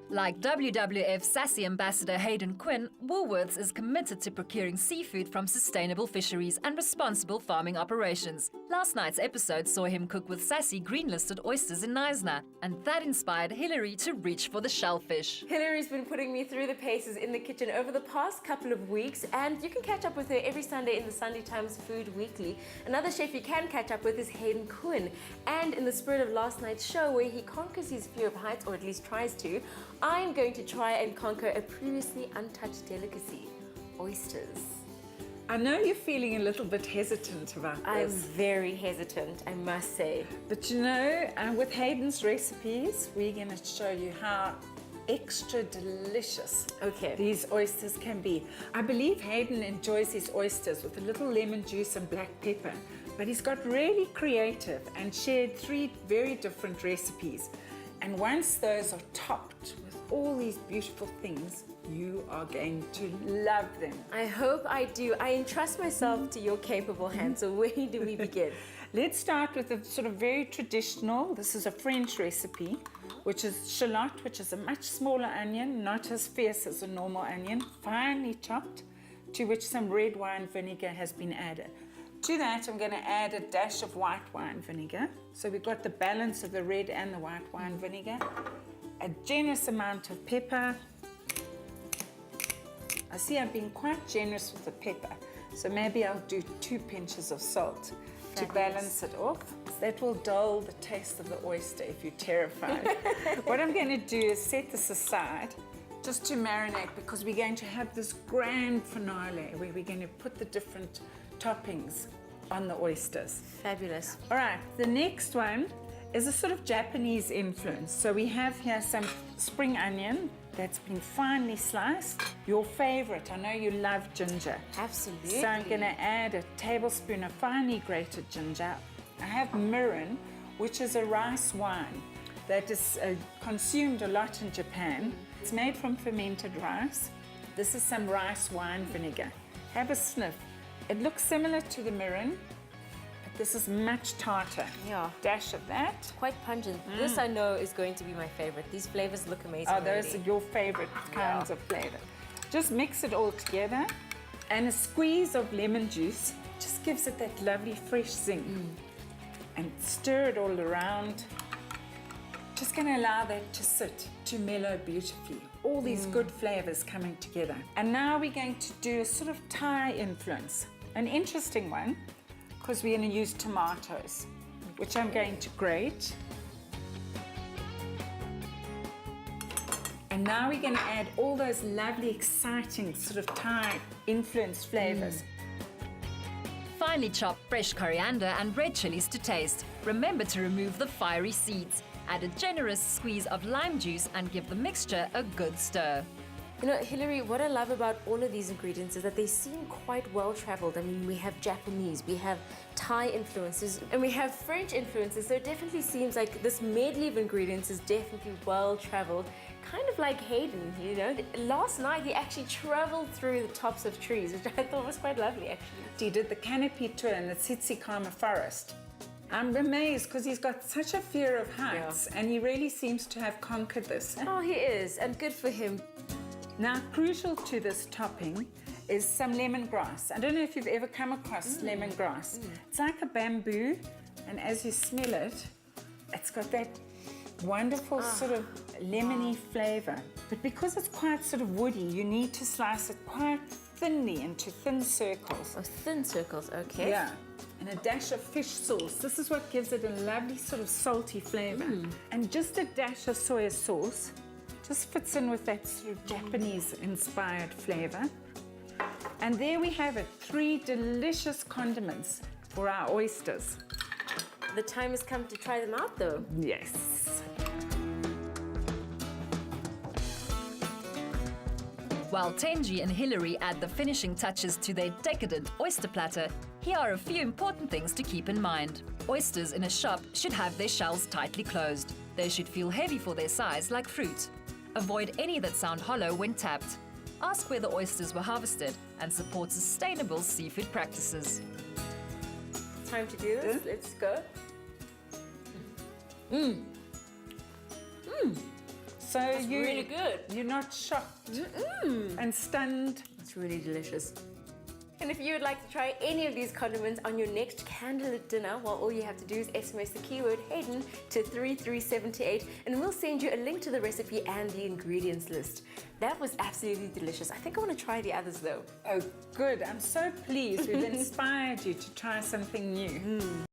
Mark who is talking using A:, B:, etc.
A: Like WWF Sassy Ambassador Hayden Quinn, Woolworths is committed to procuring seafood from sustainable fisheries and responsible farming operations. Last night's episode saw him cook with Sassy green-listed oysters in Knysna, and that inspired Hilary to reach for the shellfish.
B: Hilary's been putting me through the paces in the kitchen over the past couple of weeks, and you can catch up with her every Sunday in the Sunday Times Food Weekly. Another chef you can catch up with is Hayden Quinn, and in the spirit of last night's show where he conquers his fear of heights, or at least tries to, I'm going to try and conquer a previously untouched delicacy, oysters.
C: I know you're feeling a little bit hesitant about
B: I'm
C: this.
B: very hesitant, I must say.
C: But you know, with Hayden's recipes, we're going to show you how extra delicious these oysters can be. I believe Hayden enjoys his oysters with a little lemon juice and black pepper, but he's got really creative and shared 3 very different recipes. And once those are topped with all these beautiful things, you are going to love them.
B: I hope I do. I entrust myself to your capable hands. So where do we begin?
C: Let's start with a sort of very traditional, this is a French recipe, which is shallot, which is a much smaller onion, not as fierce as a normal onion, finely chopped, to which some red wine vinegar has been added. To that, I'm going to add a dash of white wine vinegar. So we've got the balance of the red and the white wine vinegar. A generous amount of pepper. I see I've been quite generous with the pepper, so maybe I'll do 2 pinches of salt to balance it off. That will dull the taste of the oyster if you're terrified. What I'm going to do is set this aside just to marinate, because we're going to have this grand finale where we're going to put the different toppings on the oysters.
B: Fabulous.
C: All right, the next one is a sort of Japanese influence. So we have here some spring onion that's been finely sliced. Your favorite, I know you love ginger.
B: Absolutely.
C: So I'm gonna add a tablespoon of finely grated ginger. I have mirin, which is a rice wine that is consumed a lot in Japan. It's made from fermented rice. This is some rice wine vinegar. Have a sniff. It looks similar to the mirin, but this is much tartar.
B: Yeah.
C: Dash of that.
B: Quite pungent. This I know is going to be my favorite. These flavors look amazing.
C: Oh, those
B: already.
C: are your favorite kinds of flavor. Just mix it all together, and a squeeze of lemon juice just gives it that lovely fresh zing. And stir it all around. Just going to allow that to sit, to mellow beautifully. All these good flavors coming together. And now we're going to do a sort of Thai influence. An interesting one, because we're going to use tomatoes, which I'm going to grate. And now we're going to add all those lovely, exciting sort of Thai influence flavors.
A: Finely chop fresh coriander and red chilies to taste. Remember to remove the fiery seeds. Add a generous squeeze of lime juice and give the mixture a good stir.
B: You know, Hilary, what I love about all of these ingredients is that they seem quite well traveled. I mean, we have Japanese, we have Thai influences, and we have French influences. So it definitely seems like this medley of ingredients is definitely well traveled. Kind of like Hayden, you know. Last night he actually traveled through the tops of trees, which I thought was quite lovely, actually.
C: He did the canopy tour in the Tsitsikamma forest. I'm amazed because he's got such a fear of heights, and he really seems to have conquered this.
B: Oh, he is, and good for him.
C: Now, crucial to this topping is some lemongrass. I don't know if you've ever come across lemongrass. It's like a bamboo, and as you smell it, it's got that wonderful sort of lemony flavor. But because it's quite sort of woody, you need to slice it quite thinly into thin circles.
B: Oh, thin circles, okay.
C: Yeah. And a dash of fish sauce. This is what gives it a lovely sort of salty flavor. And just a dash of soy sauce just fits in with that sort of Japanese-inspired flavor. And there we have it, 3 delicious condiments for our oysters.
B: The time has come to try them out, though.
C: Yes.
A: While Tenji and Hilary add the finishing touches to their decadent oyster platter, here are a few important things to keep in mind. Oysters in a shop should have their shells tightly closed. They should feel heavy for their size, like fruit. Avoid any that sound hollow when tapped. Ask where the oysters were harvested and support sustainable seafood practices.
B: Time to do this. Let's go.
C: So So
B: It's really good.
C: You're not shocked and stunned.
B: It's really delicious. And if you would like to try any of these condiments on your next candlelit dinner, well, all you have to do is SMS the keyword Hayden to 33728 and we'll send you a link to the recipe and the ingredients list. That was absolutely delicious. I think I want to try the others though.
C: Oh, good. I'm so pleased we've inspired you to try something new.